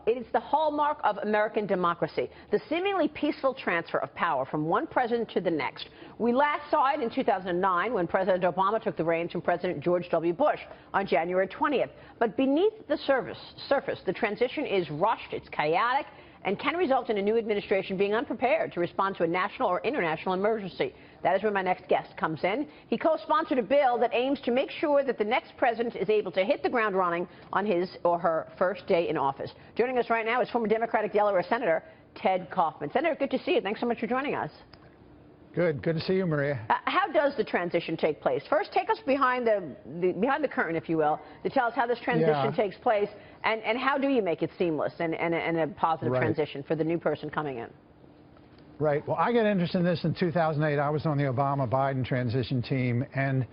It is the hallmark of American democracy, the seemingly peaceful transfer of power from one president to the next. We last saw it in 2009 when President Obama took the reins from President George W. Bush on January 20th. But beneath the surface, the transition is rushed, it's chaotic, and can result in a new administration being unprepared to respond to a national or international emergency. That is where my next guest comes in. He co-sponsored a bill that aims to make sure that the next president is able to hit the ground running on his or her first day in office. Joining us right now is former Democratic Delaware Senator Ted Kaufman. Senator, good to see you. Thanks so much for joining us. Good to see you, Maria. How does the transition take place? First, take us behind the curtain, if you will, to tell us how this transition takes place, and how do you make it seamless and a positive transition for the new person coming in? Right. Well, I got interested in this in 2008. I was on the Obama-Biden transition team, and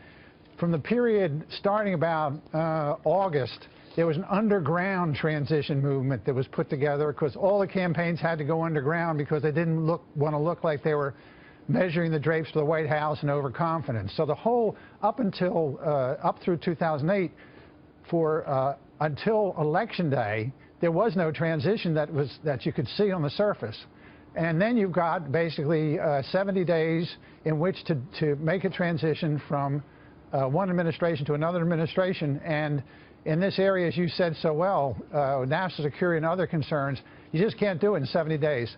from the period starting about August, there was an underground transition movement that was put together because all the campaigns had to go underground because they didn't want to look like they were measuring the drapes for the White House and overconfidence. So the whole up through 2008, until Election Day, there was no transition that you could see on the surface. And then you've got basically 70 days in which to make a transition from one administration to another administration. And in this area, as you said so well, national security and other concerns, you just can't do it in 70 days.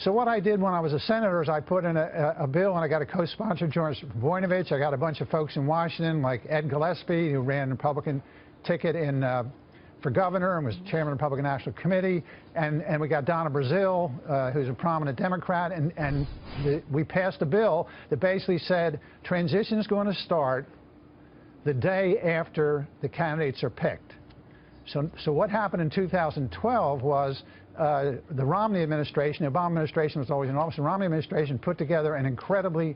So what I did when I was a senator is I put in a bill, and I got a co-sponsor, George Voinovich. I got a bunch of folks in Washington, like Ed Gillespie, who ran the Republican ticket for governor and was chairman of the Republican National Committee, and we got Donna Brazile, who's a prominent Democrat, and we passed a bill that basically said transition is going to start the day after the candidates are picked. So what happened in 2012 was the Romney administration, the Obama administration was always in office, the Romney administration put together an incredibly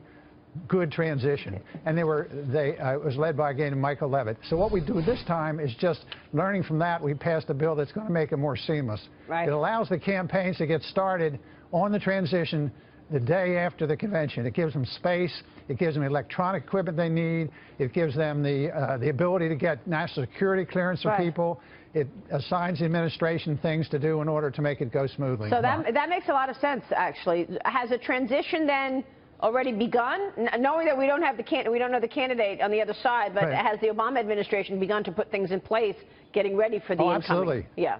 good transition, and it was led by a guy named Michael Levitt. So what we do this time is just learning from that. We passed a bill that's going to make it more seamless. Right. It allows the campaigns to get started on the transition the day after the convention. It gives them space. It gives them electronic equipment they need. It gives them the ability to get national security clearance for people. It assigns the administration things to do in order to make it go smoothly. So that makes a lot of sense, actually. Has a transition then already begun, knowing that we don't know the candidate on the other side, but has the Obama administration begun to put things in place, getting ready for the incoming? Absolutely. Yeah.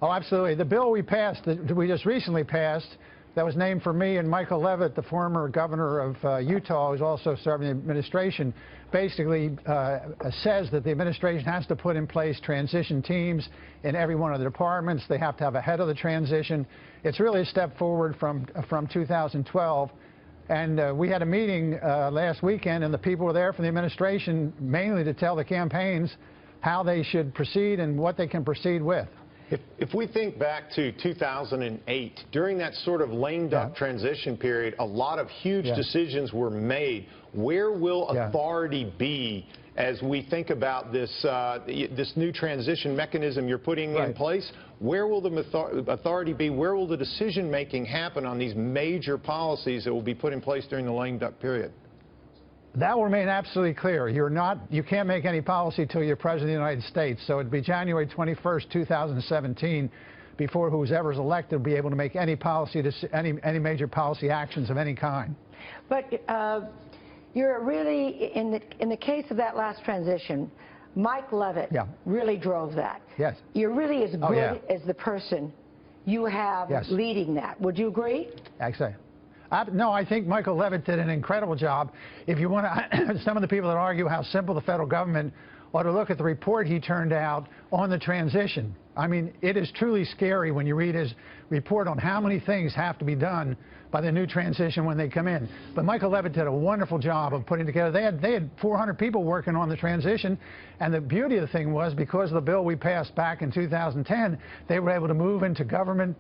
Oh, absolutely. The bill we passed, that we just recently passed, that was named for me and Michael Levitt, the former governor of Utah, who's also serving the administration, basically says that the administration has to put in place transition teams in every one of the departments. They have to have a head of the transition. It's really a step forward from 2012. And we had a meeting last weekend, and the people were there from the administration mainly to tell the campaigns how they should proceed and what they can proceed with. If we think back to 2008, during that sort of lame duck transition period, a lot of huge decisions were made. Where will authority be as we think about this this new transition mechanism you're putting in place? Where will the authority be? Where will the decision making happen on these major policies that will be put in place during the lame duck period? That will remain absolutely clear. You can't make any policy until you're President of the United States. So it'd be January 21st, 2017, before whoever's elected will be able to make any policy, any major policy actions of any kind. But you're really, in the case of that last transition, Mike Levitt really drove that. Yes. You're really as good as the person you have leading that. Would you agree? Actually. No, I think Michael Levitt did an incredible job. If you want to, some of the people that argue how simple the federal government ought to look at the report he turned out on the transition. I mean, it is truly scary when you read his report on how many things have to be done by the new transition when they come in. But Michael Levitt did a wonderful job of putting together. They had 400 people working on the transition, and the beauty of the thing was, because of the bill we passed back in 2010, they were able to move into government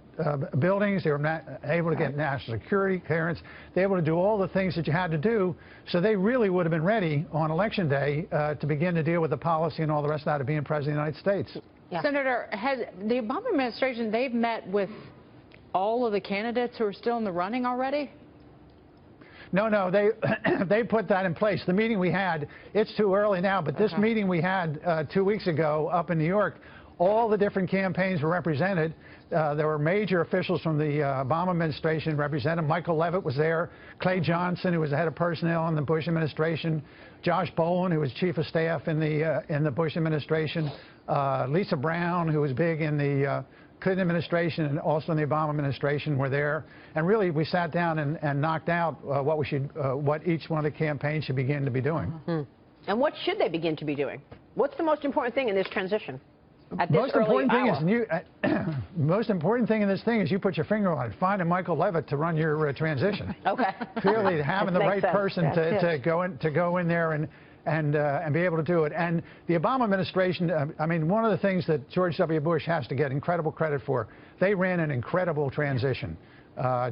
buildings. They were able to get national security clearance. They were able to do all the things that you had to do. So they really would have been ready on Election Day to begin to deal with the policy and all the rest of that of being President of the United States. Yeah. Senator, has the Obama administration, they've met with all of the candidates who are still in the running already? No, they put that in place. The meeting we had, it's too early now, but this meeting we had 2 weeks ago up in New York, all the different campaigns were represented. There were major officials from the Obama administration represented. Michael Levitt was there. Clay Johnson, who was the head of personnel in the Bush administration. Josh Bowen, who was chief of staff in the Bush administration. Lisa Brown, who was big in the Clinton administration and also in the Obama administration, were there. And really, we sat down and knocked out what each one of the campaigns should begin to be doing. Mm-hmm. And what should they begin to be doing? What's the most important thing in this transition? Most important thing in this thing is you put your finger on it. Find a Michael Levitt to run your transition. Okay. Clearly, having the right person to go in there and be able to do it. And the Obama administration, I mean, one of the things that George W. Bush has to get incredible credit for, they ran an incredible transition.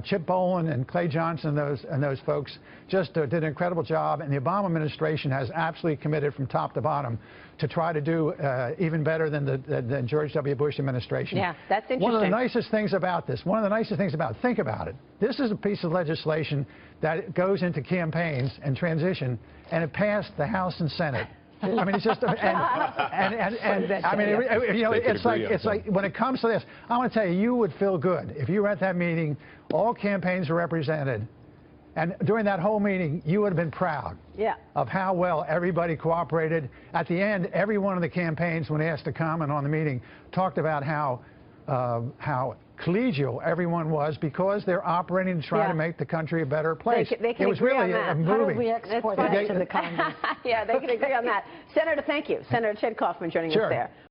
Chip Bowen and Clay Johnson and those folks just did an incredible job, and the Obama administration has absolutely committed from top to bottom to try to do even better than the George W. Bush administration. Yeah, that's interesting. One of the nicest things about this, think about it, this is a piece of legislation that goes into campaigns and transition, and it passed the House and Senate. I mean, it's just, I mean, you know, it's like when it comes to this, I want to tell you, you would feel good if you were at that meeting, all campaigns were represented, and during that whole meeting, you would have been proud of how well everybody cooperated. At the end, every one of the campaigns, when asked to comment on the meeting, talked about how collegial everyone was because they're operating to try to make the country a better place. They can it was agree really on that. moving. How do we export that to the Congress? Yeah, they can agree on that. Senator, thank you. Senator Ted Kaufman joining us there.